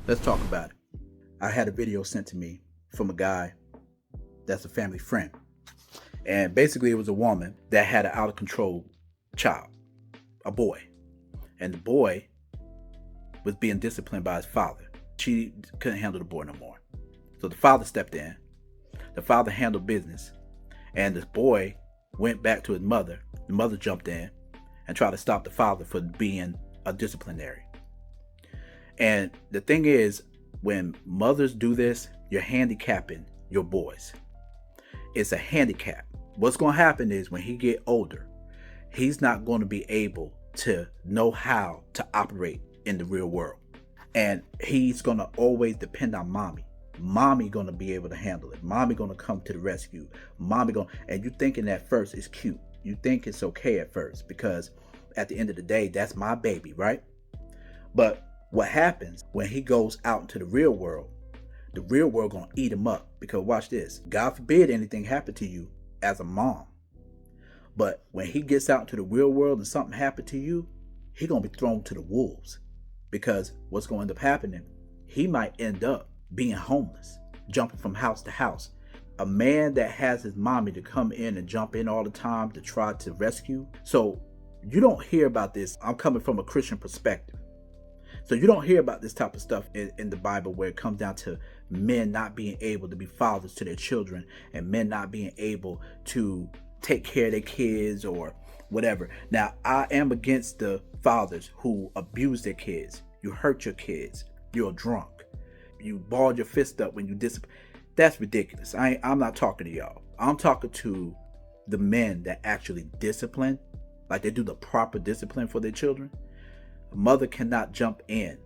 Let's talk about it. I had a video sent to me from a guy that's a family friend. And basically, it was a woman that had an out of control child, a boy. And the boy was being disciplined by his father. She couldn't handle the boy no more. So the father stepped in. The father handled business. And the boy went back to his mother. The mother jumped in and tried to stop the father for being a disciplinary. And the thing is, when mothers do this, you're handicapping your boys. It's a handicap. What's going to happen is when he get older, he's not going to be able to know how to operate in the real world. And he's going to always depend on mommy. Mommy going to be able to handle it. Mommy going to come to the rescue. And you thinking at first it's cute. You think it's okay at first because at the end of the day, that's my baby, right? But what happens when he goes out into the real world gonna eat him up. Because watch this. God forbid anything happen to you as a mom. But when he gets out into the real world and something happened to you, he gonna be thrown to the wolves. Because what's gonna end up happening, he might end up being homeless, jumping from house to house. A man that has his mommy to come in and jump in all the time to try to rescue. So you don't hear about this. I'm coming from a Christian perspective. So you don't hear about this type of stuff in the Bible where it comes down to men not being able to be fathers to their children and men not being able to take care of their kids or whatever. Now, I am against the fathers who abuse their kids. You hurt your kids. You're drunk. You balled your fist up when you discipline. That's ridiculous. I'm not talking to y'all. I'm talking to the men that actually discipline, like they do the proper discipline for their children. A mother cannot jump in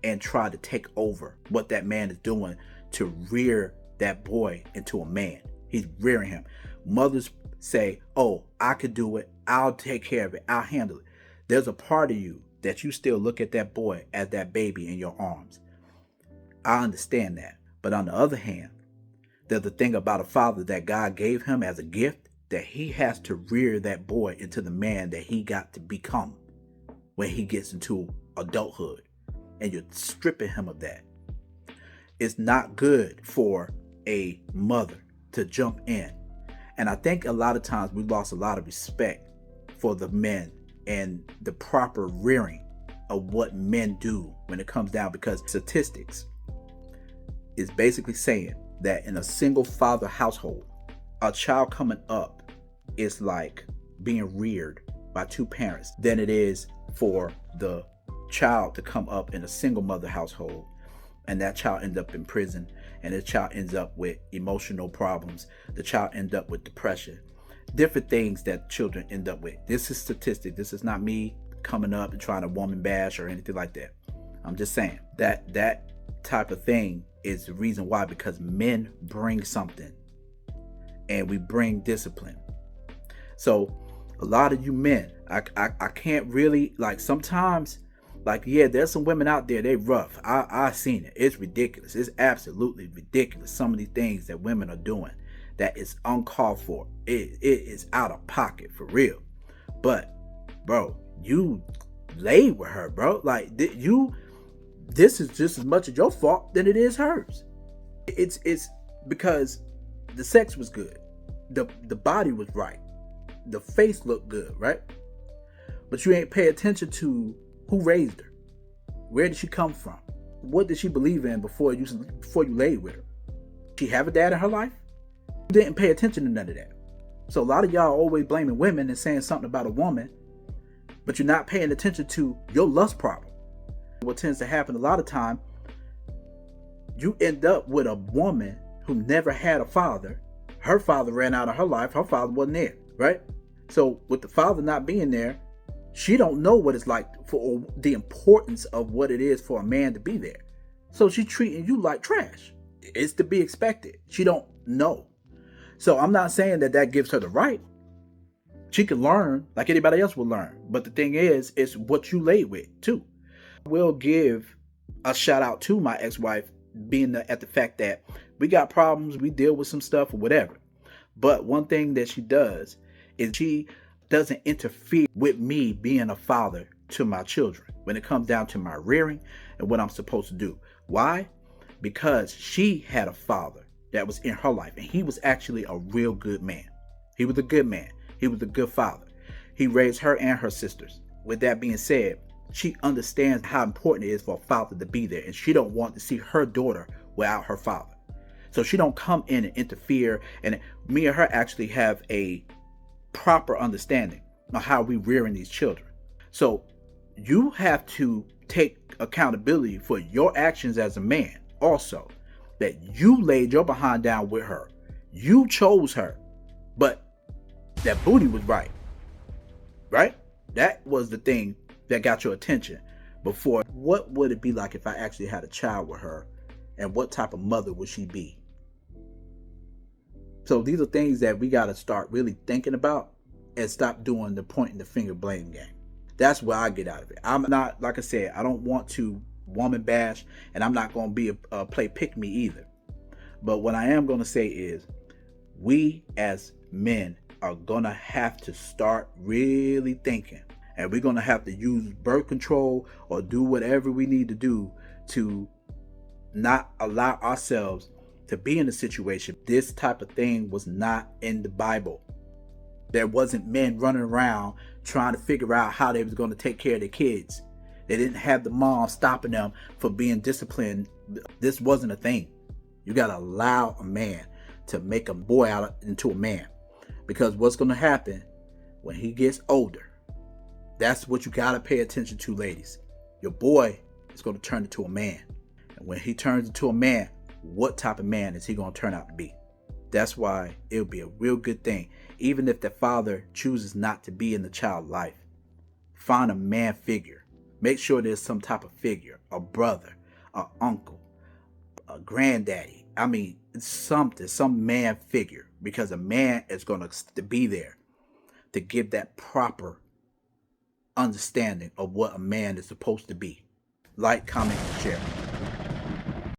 and try to take over what that man is doing to rear that boy into a man. He's rearing him. Mothers say, oh, I could do it. I'll take care of it. I'll handle it. There's a part of you that you still look at that boy as that baby in your arms. I understand that. But on the other hand, there's the thing about a father that God gave him as a gift, that he has to rear that boy into the man that he got to become when he gets into adulthood. And you're stripping him of that. It's not good for a mother to jump in. And I think a lot of times we lost a lot of respect for the men and the proper rearing of what men do when it comes down, because statistics is basically saying that in a single father household, a child coming up is like being reared by two parents than it is for the child to come up in a single mother household, and that child ends up in prison, and the child ends up with emotional problems. The child ends up with depression, different things that children end up with. This is statistic. This is not me coming up and trying to woman bash or anything like that. I'm just saying that that type of thing is the reason why, because men bring something and we bring discipline. So a lot of you men, I can't really, like, sometimes, like, yeah, there's some women out there, they rough. I seen it. It's ridiculous. It's absolutely ridiculous. Some of these things that women are doing that is uncalled for. It is out of pocket for real. But bro, you laid with her, bro. Like, this is just as much of your fault than it is hers. It's because the sex was good. The body was right. The face looked good, right? But you ain't pay attention to who raised her. Where did she come from? What did she believe in before you laid with her? Did she have a dad in her life? You didn't pay attention to none of that. So a lot of y'all always blaming women and saying something about a woman, but you're not paying attention to your lust problem. What tends to happen a lot of time, you end up with a woman who never had a father. Her father ran out of her life. Her father wasn't there, right? So with the father not being there, she don't know what it's like for the importance of what it is for a man to be there. So she's treating you like trash. It's to be expected. She don't know. So I'm not saying that gives her the right. She can learn like anybody else will learn. But the thing is, it's what you laid with too. I will give a shout out to my ex-wife, being at the fact that we got problems, we deal with some stuff or whatever. But one thing that she does is she doesn't interfere with me being a father to my children when it comes down to my rearing and what I'm supposed to do. Why? Because she had a father that was in her life, and he was actually a real good man. He was a good man. He was a good father. He raised her and her sisters. With that being said, she understands how important it is for a father to be there, and she don't want to see her daughter without her father. So she don't come in and interfere, and me and her actually have a proper understanding of how we rearing these children. So you have to take accountability for your actions as a man also, that you laid your behind down with her. You chose her, but that booty was right. That was the thing that got your attention. Before, what would it be like if I actually had a child with her, and what type of mother would she be? So these are things that we got to start really thinking about and stop doing the pointing the finger blame game. That's what I get out of it. I'm not, like I said, I don't want to woman bash, and I'm not going to be a play pick me either. But what I am going to say is, we as men are going to have to start really thinking, and we're going to have to use birth control or do whatever we need to do to not allow ourselves to be in a situation. This type of thing was not in the Bible. There wasn't men running around trying to figure out how they was going to take care of their kids. They didn't have the mom stopping them from being disciplined. This wasn't a thing. You got to allow a man to make a boy out into a man, because what's going to happen when he gets older, that's what you got to pay attention to, ladies. Your boy is going to turn into a man. And when he turns into a man, what type of man is he going to turn out to be? That's why it would be a real good thing, even if the father chooses not to be in the child's life. Find a man figure. Make sure there's some type of figure, a brother, an uncle, a granddaddy. I mean, something, some man figure, because a man is going to be there to give that proper understanding of what a man is supposed to be. Like, comment, and share.